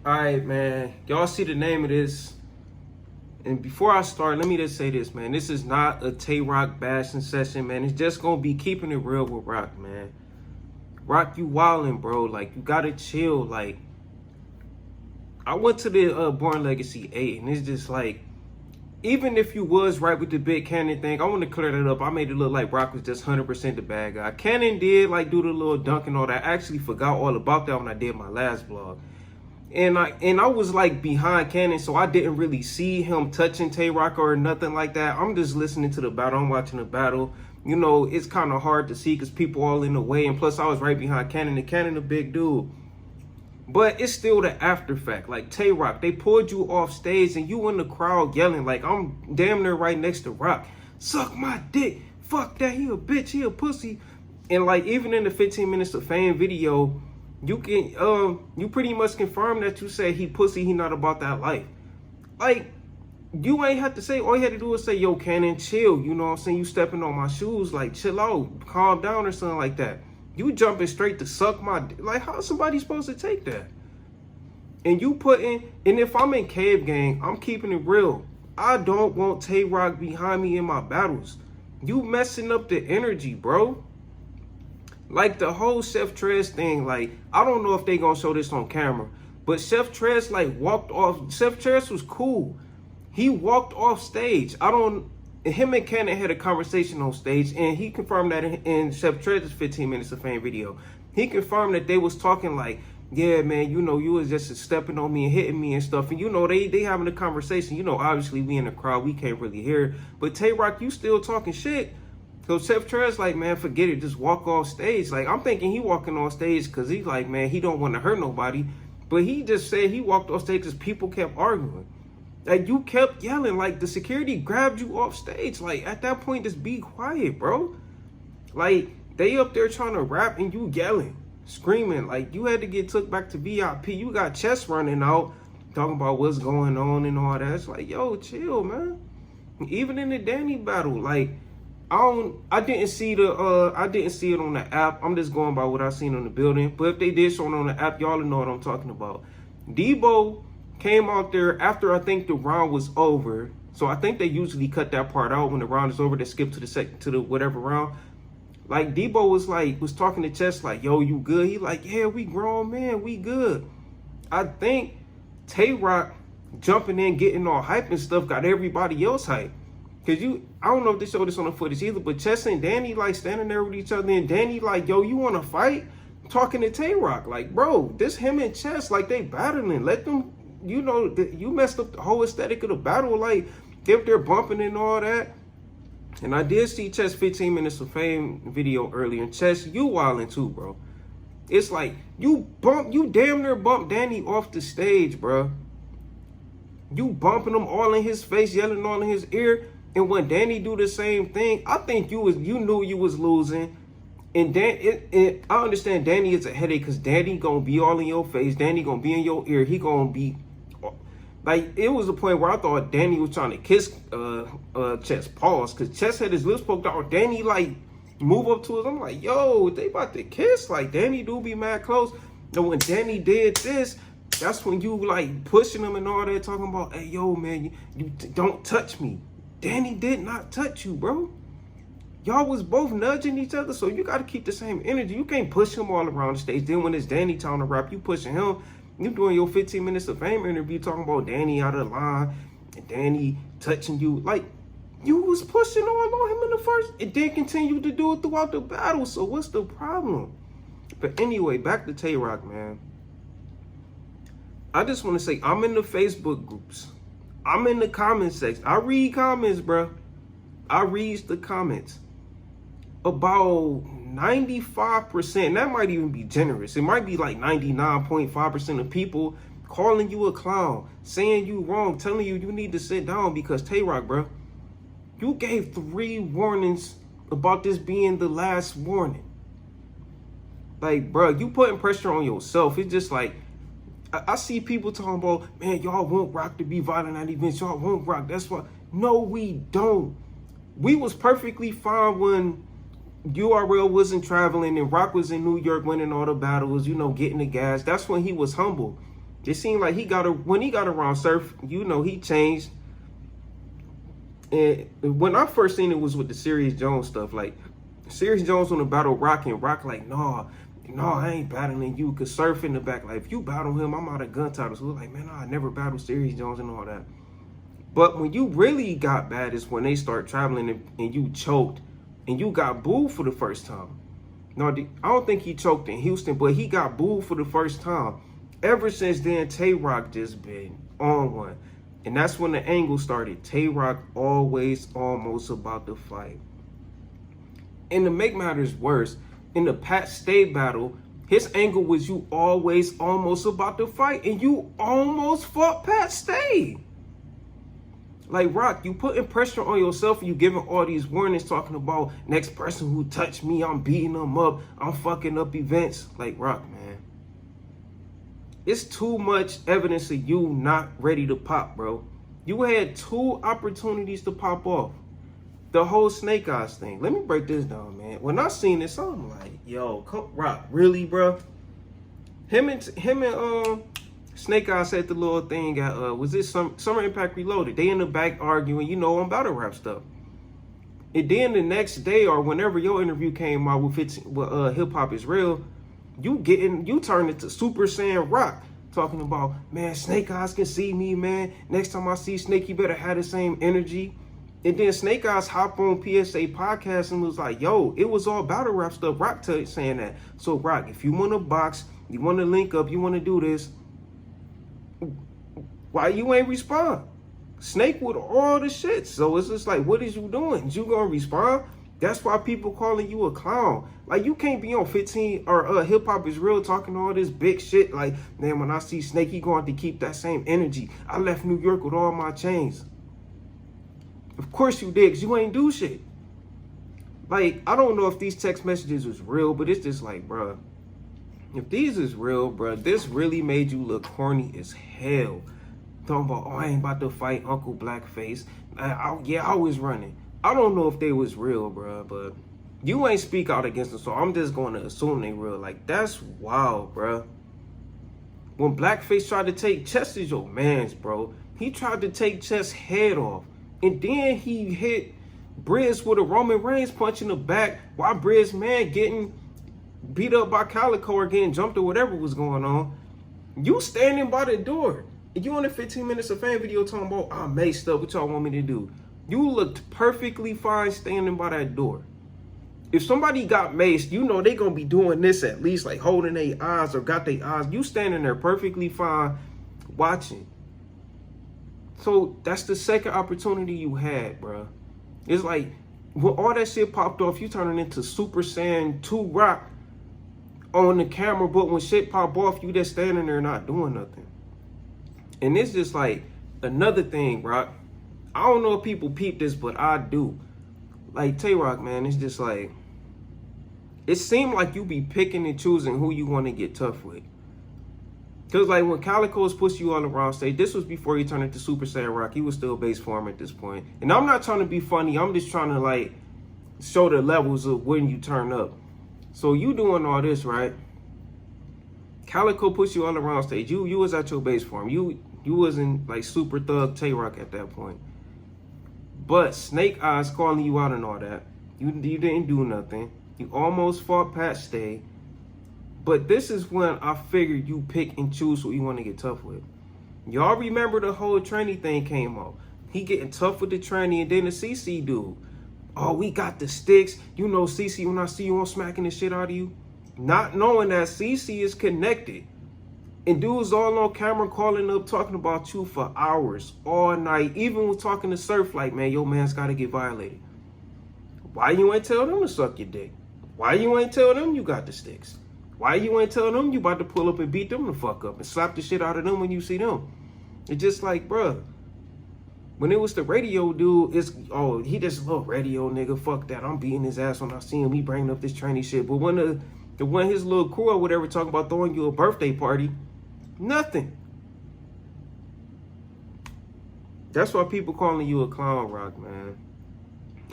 All right, man. Y'all see the name of this. And before I start, let me just say this, man. This is not a Tay Roc bashing session, man. It's just going to be keeping it real with Roc, man. Roc, you wildin', bro. Like, you got to chill. Like, I went to the Born Legacy 8, and it's just like, even if you was right with the big Cannon thing, I want to clear that up. I made it look like Roc was just 100% the bad guy. Cannon did, like, do the little dunk and all that. I actually forgot all about that when I did my last vlog. And I was like behind Cannon, so I didn't really see him touching Tay Roc or nothing like that. I'm just listening to the battle. I'm watching the battle. You know, it's kind of hard to see because people all in the way. And plus, I was right behind Cannon, and Cannon a big dude. But it's still the after fact. Like, Tay Roc, they pulled you off stage and you in the crowd yelling. Like, I'm damn near right next to Roc. Suck my dick. Fuck that. He a bitch. He a pussy. And like, even in the 15 minutes of fame video, you can you pretty much confirm that you said he pussy, he not about that life. Like, you ain't have to say, all you had to do is say, yo, Cannon, chill. You know what I'm saying? You stepping on my shoes, like, chill out, calm down or something like that. You jumping straight to suck my dick. Like, how's somebody supposed to take that? And you putting, and if I'm in Cave Gang, I'm keeping it real. I don't want Tay Roc behind me in my battles. You messing up the energy, bro. Like, the whole Chef Trez thing, like, I don't know if they gonna show this on camera, but Chef Trez, like, walked off. Chef Trez was cool. He walked off stage. Him and Cannon had a conversation on stage, and he confirmed that in Chef Trez's 15 minutes of fame video. He confirmed that they was talking like, yeah, man, you know, you was just stepping on me and hitting me and stuff. And, you know, they having a conversation. You know, obviously, we in the crowd, we can't really hear. But Tay Roc, you still talking shit. So Chef Trez like, man, forget it. Just walk off stage. Like, I'm thinking he walking off stage because he's like, man, he don't want to hurt nobody. But he just said he walked off stage because people kept arguing. Like, you kept yelling. Like, the security grabbed you off stage. Like, at that point, just be quiet, bro. Like, they up there trying to rap and you yelling, screaming. Like, you had to get took back to VIP. You got Chess running out, talking about what's going on and all that. It's like, yo, chill, man. Even in the Danny battle, like, I didn't see it on the app. I'm just going by what I seen on the building. But if they did show it on the app, y'all know what I'm talking about. Debo came out there after I think the round was over. So I think they usually cut that part out when the round is over. They skip to the whatever round. Like, Debo was talking to Chess like, yo, you good? He like, yeah, we grown, man, we good. I think Tay Roc jumping in, getting all hype and stuff, got everybody else hype. Cause I don't know if they showed this on the footage either, but Chess and Danny like standing there with each other, and Danny like, yo, you wanna fight? Talking to Tay Roc, like, bro, this him and Chess, like, they battling. Let them, you know, you messed up the whole aesthetic of the battle, like, if they're bumping and all that. And I did see Chess 15 minutes of fame video earlier, and Chess, you wildin' too, bro. It's like, you damn near bumped Danny off the stage, bro. You bumping him all in his face, yelling all in his ear. And when Danny do the same thing, I think you knew you was losing. And I understand Danny is a headache because Danny gonna be all in your face. Danny gonna be in your ear. He gonna be like, it was a point where I thought Danny was trying to kiss Chess paws because Chess had his lips poked out. Danny like move up to us. I'm like, yo, they about to kiss. Like, Danny do be mad close. And when Danny did this, that's when you like pushing him and all that, talking about, hey, yo, man, you don't touch me. Danny did not touch you, bro. Y'all was both nudging each other, so you got to keep the same energy. You can't push him all around the stage. Then when it's Danny time to rap, you pushing him. You doing your 15 minutes of fame interview talking about Danny out of line and Danny touching you. Like, you was pushing all on him in the first and then continue to do it throughout the battle. So what's the problem? But anyway, back to Tay Roc, man. I just want to say, I'm in the Facebook groups. I'm in the comment section. I read comments, bro. I read the comments. About 95%, that might even be generous. It might be like 99.5% of people calling you a clown, saying you wrong, telling you need to sit down because Tay Roc, bro, you gave 3 warnings about this being the last warning. Like, bro, you putting pressure on yourself. It's just like, I see people talking about, man, y'all want Roc to be violent at events. Y'all want Roc. That's why. No, we don't. We was perfectly fine when URL wasn't traveling and Roc was in New York winning all the battles, you know, getting the gas. That's when he was humble. It seemed like when he got around Surf, you know, he changed. And when I first seen it was with the Serious Jones stuff. Like, Serious Jones on the battle Roc, and Roc like, no, I ain't battling you. Cause Surf in the back, like, if you battle him, I'm out of gun titles. So like, man, I never battled Serious Jones and all that. But when you really got bad is when they start traveling and you choked and you got booed for the first time. No, I don't think he choked in Houston, but he got booed for the first time. Ever since then, Tay Roc just been on one. And that's when the angle started. Tay Roc always almost about to fight. And to make matters worse, in the Pat Stay battle, his angle was you always almost about to fight, and you almost fought Pat Stay. Like, Roc, you putting pressure on yourself and you giving all these warnings talking about next person who touched me, I'm beating them up, I'm fucking up events. Like, Roc, man. It's too much evidence of you not ready to pop, bro. You had 2 opportunities to pop off. The whole Snake Eyes thing. Let me break this down, man. When I seen this, I'm like, yo, Roc, really, bro? Him and Snake Eyes said the little thing at was this Summer Impact Reloaded. They in the back arguing, you know, on battle rap stuff. And then the next day or whenever your interview came out with Hip Hop Is Real, you turn it to Super Saiyan Roc, talking about, man, Snake Eyes can see me, man. Next time I see Snake, you better have the same energy. And then Snake Eyes hop on PSA podcast and was like, yo, it was all battle rap stuff. Roc saying that. So Roc, if you want to box, you want to link up, you want to do this, why you ain't respond? Snake with all the shit. So it's just like, what is you doing? Is you gonna respond? That's why people calling you a clown. Like, you can't be on 15 or Hip Hop Is Real talking all this big shit. Like, man, when I see Snake, he going to keep that same energy. I left New York with all my chains. Of course you did, because you ain't do shit. Like, I don't know if these text messages was real, but it's just like, bruh, if these is real, bruh, this really made you look corny as hell. Talking about, oh, I ain't about to fight Uncle Blackface. I was running. I don't know if they was real, bruh, but you ain't speak out against them, so I'm just going to assume they real. Like, that's wild, bruh. When Blackface tried to take Chess is your mans, bro. He tried to take Chess head off. And then he hit Briz with a Roman Reigns punch in the back while Briz, man, getting beat up by Calico or getting jumped or whatever was going on. You standing by the door. You on the 15 minutes of fan video talking about, I'm maced up, what y'all want me to do? You looked perfectly fine standing by that door. If somebody got maced, you know they gonna be doing this at least, like holding their eyes or got their eyes. You standing there perfectly fine watching. So that's the second opportunity you had, bro. It's like, when all that shit popped off, you turning into Super Saiyan 2 Roc on the camera, but when shit pop off, you just standing there not doing nothing. And it's just like another thing, Roc. I don't know if people peep this, but I do. Like, Tay Roc, man, it's just like, it seemed like you be picking and choosing who you want to get tough with. Because, like, when Calico's pushed you on the wrong stage, this was before he turned into Super Saiyan Roc. He was still base form at this point. And I'm not trying to be funny. I'm just trying to, like, show the levels of when you turn up. So you doing all this, right? Calico pushed you on the wrong stage. You was at your base form. You wasn't, like, super thug Tay Roc at that point. But Snake Eyes calling you out and all that. You didn't do nothing. You almost fought Pat Stay. But this is when I figured you pick and choose who you want to get tough with. Y'all remember the whole tranny thing came out. He getting tough with the tranny, and then the CC dude. Oh, we got the sticks. You know CC, when I see you, I'm smacking the shit out of you. Not knowing that CC is connected. And dudes all on camera calling up, talking about you for hours, all night. Even with talking to Surf, like, man, your man's got to get violated. Why you ain't tell them to suck your dick? Why you ain't tell them you got the sticks? Why you ain't tell them you about to pull up and beat them the fuck up and slap the shit out of them when you see them? It's just like, bruh, when it was the radio dude, it's, oh, he just a little radio nigga, fuck that. I'm beating his ass when I see him. He bringing up this tranny shit. But when when his little crew or whatever talking about throwing you a birthday party, nothing. That's why people calling you a clown, Roc, man.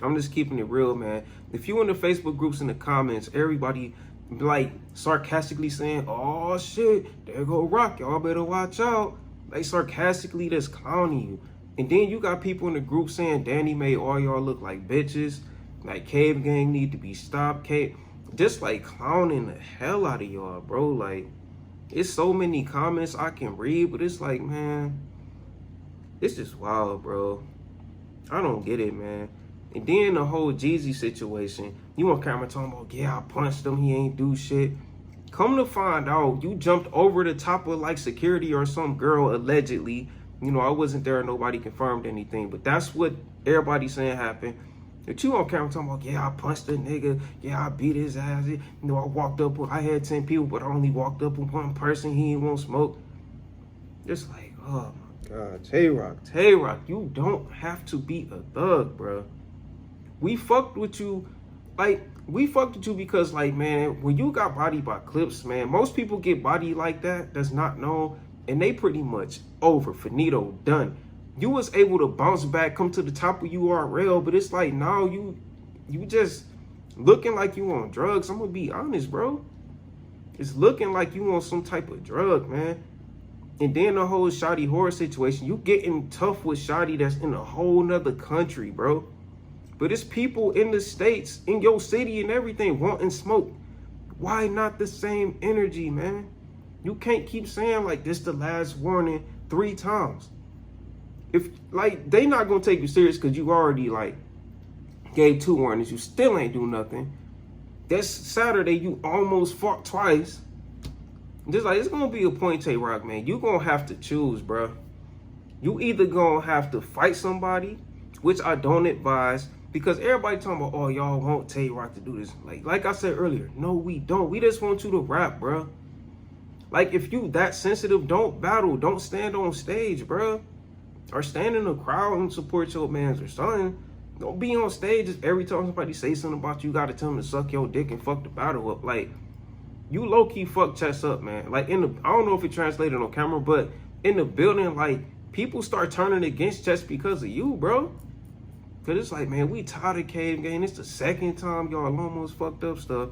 I'm just keeping it real, man. If you in the Facebook groups in the comments, everybody like sarcastically saying, "Oh shit, there go Roc, y'all better watch out." Like sarcastically just clowning you. And then you got people in the group saying Danny made all y'all look like bitches. Like Cave Gang need to be stopped. Just like clowning the hell out of y'all, bro. Like, it's so many comments I can read, but it's like, man, it's just wild, bro. I don't get it, man. And then the whole Jeezy situation, you on camera talking about, yeah, I punched him, he ain't do shit. Come to find out, you jumped over the top of like security or some girl allegedly. You know, I wasn't there, nobody confirmed anything, but that's what everybody's saying happened. That you on camera talking about, yeah, I punched a nigga, yeah, I beat his ass. You know, I walked up with, I had 10 people, but I only walked up with one person, he ain't want smoke. Just like, oh my God, Tay Roc, you don't have to be a thug, bro. We fucked with you, like, we fucked with you because, like, man, when you got bodied by Clips, man, most people get bodied like that's not known, and they pretty much over, finito, done. You was able to bounce back, come to the top of URL, but it's like, now you just looking like you on drugs. I'm gonna be honest, bro. It's looking like you on some type of drug, man. And then the whole Shotty horror situation, you getting tough with Shotty that's in a whole nother country, bro. But it's people in the States, in your city and everything, wanting smoke. Why not the same energy, man? You can't keep saying like this the last warning 3 times. If like they not gonna take you serious because you already like gave 2 warnings, you still ain't do nothing. That's Saturday, you almost fought twice. Just like it's gonna be a point, Tay Roc, man. You gonna have to choose, bro. You either gonna have to fight somebody, which I don't advise, because everybody talking about, oh, y'all want Tay Roc to do this. Like I said earlier, no, we don't. We just want you to rap, bro. Like, if you that sensitive, don't battle. Don't stand on stage, bro. Or stand in the crowd and support your mans or something. Don't be on stage just every time somebody say something about you, you gotta tell them to suck your dick and fuck the battle up. Like, you low-key fuck chest up, man. Like, I don't know if it translated on camera, but in the building, like, people start turning against Chess because of you, bro. Because it's like, man, we tired of Cave Gang. It's the second time y'all almost fucked up stuff.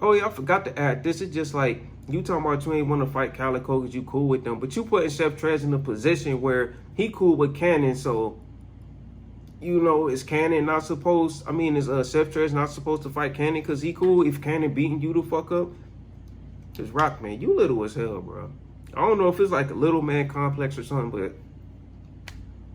Oh, yeah, I forgot to add this. It's just like, you talking about you ain't want to fight Calico because you cool with them. But you putting Chef Trez in a position where he cool with Cannon. So, you know, is Cannon not supposed, is Chef Trez not supposed to fight Cannon because he cool if Cannon beating you the fuck up? Because Roc, man, you little as hell, bro. I don't know if it's like a little man complex or something, but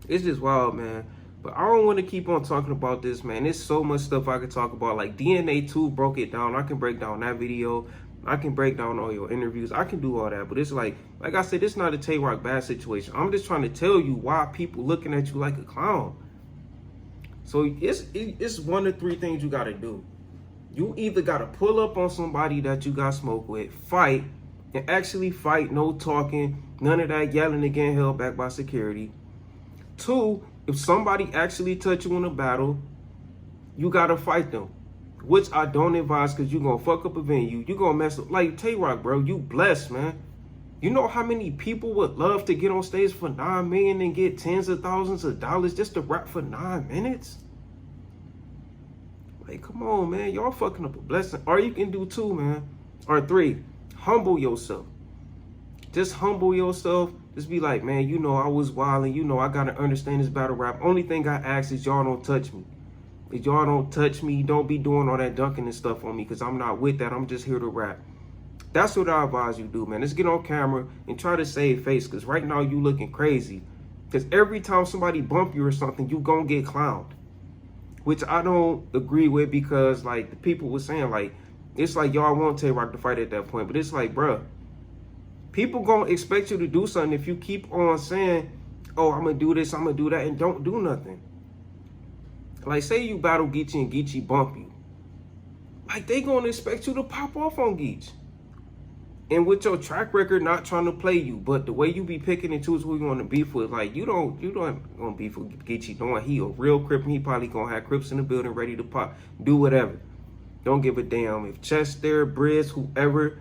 it's just wild, man. But I don't want to keep on talking about this, man. There's so much stuff I could talk about. Like DNA 2 broke it down. I can break down that video. I can break down all your interviews. I can do all that. But it's like I said, it's not a Tay Roc bad situation. I'm just trying to tell you why people looking at you like a clown. So it's 1 of 3 things you got to do. You either got to pull up on somebody that you got smoke with, fight, and actually fight, no talking, none of that yelling and getting held back by security. 2, if somebody actually touch you in a battle, you got to fight them. Which I don't advise because you're going to fuck up a venue. You're going to mess up. Like, Tay Roc, bro, you blessed, man. You know how many people would love to get on stage for $9 million and get tens of thousands of dollars just to rap for 9 minutes? Like, come on, man. Y'all fucking up a blessing. Or you can do 2, man. Or 3, humble yourself. Just humble yourself. Just be like, man, you know I was wilding. You know I got to understand this battle rap. Only thing I ask is y'all don't touch me. If y'all don't touch me, don't be doing all that dunking and stuff on me because I'm not with that. I'm just here to rap. That's what I advise you do, man. Let's get on camera and try to save face because right now you looking crazy. Because every time somebody bump you or something, you gonna get clowned. Which I don't agree with because, like, the people were saying, like, it's like y'all want Tay Roc to fight at that point. But it's like, bruh, people gonna expect you to do something if you keep on saying, oh, I'm gonna do this, I'm gonna do that, and don't do nothing. Like, say you battle Geechee and Geechee bump you. Like, they gonna expect you to pop off on Geech. And with your track record, not trying to play you, but the way you be picking and choose who you want to beef with, like, you don't gonna beef with Geechee knowing he a real Crip and he probably gonna have Crips in the building ready to pop, do whatever. Don't give a damn if Chester, Briz, whoever.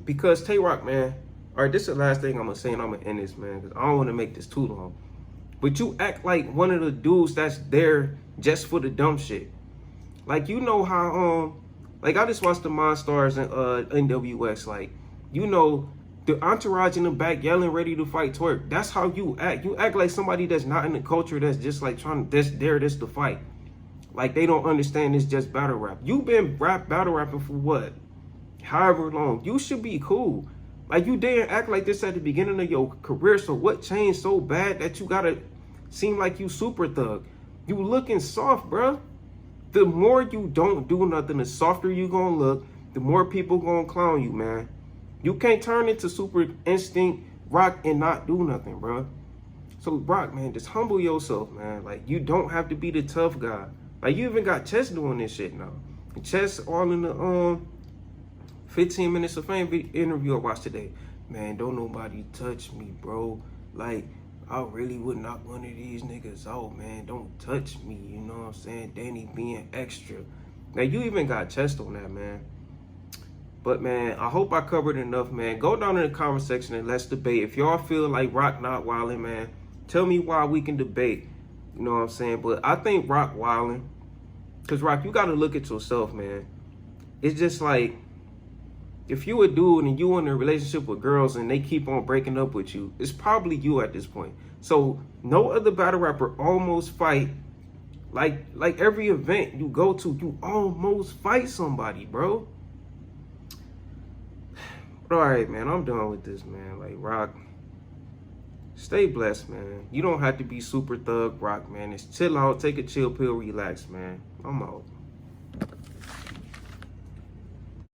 Because Tay Roc, man, all right, this is the last thing I'm gonna say and I'm gonna end this, man, because I don't want to make this too long. But you act like one of the dudes that's there just for the dumb shit. Like, you know how Like, I just watched the Monstars and NWX. Like, you know, the entourage in the back yelling, ready to fight Twerk. That's how you act. You act like somebody that's not in the culture, that's just like that's to fight. Like, they don't understand it's just battle rap. You've been battle rapping for what? However long. You should be cool. Like, you didn't act like this at the beginning of your career, so what changed so bad that you gotta seem like you super thug? You looking soft, bro. The more you don't do nothing, the softer you gonna look, the more people gonna clown you, man. You can't turn into Super Instinct Roc and not do nothing, bro. So Roc, man, just humble yourself, man. Like, you don't have to be the tough guy. Like, you even got Chess doing this shit now. And Chess all in the 15 Minutes of Fame interview I watched today. Man, don't nobody touch me, bro. Like, I really would knock one of these niggas out, man. Don't touch me, you know what I'm saying? Danny being extra. Now, you even got Chess on that, man. But, man, I hope I covered enough, man. Go down in the comment section and let's debate. If y'all feel like Roc not wildin', man, tell me why we can debate. You know what I'm saying? But I think Roc wildin'. Because, Roc, you got to look at yourself, man. It's just like, if you a dude and you in a relationship with girls and they keep on breaking up with you, it's probably you at this point. So, no other battle rapper almost fight. Like every event you go to, you almost fight somebody, bro. But all right, man, I'm done with this, man. Like, Roc, stay blessed, man. You don't have to be super thug Roc, man. Just chill out, take a chill pill, relax, man. I'm out.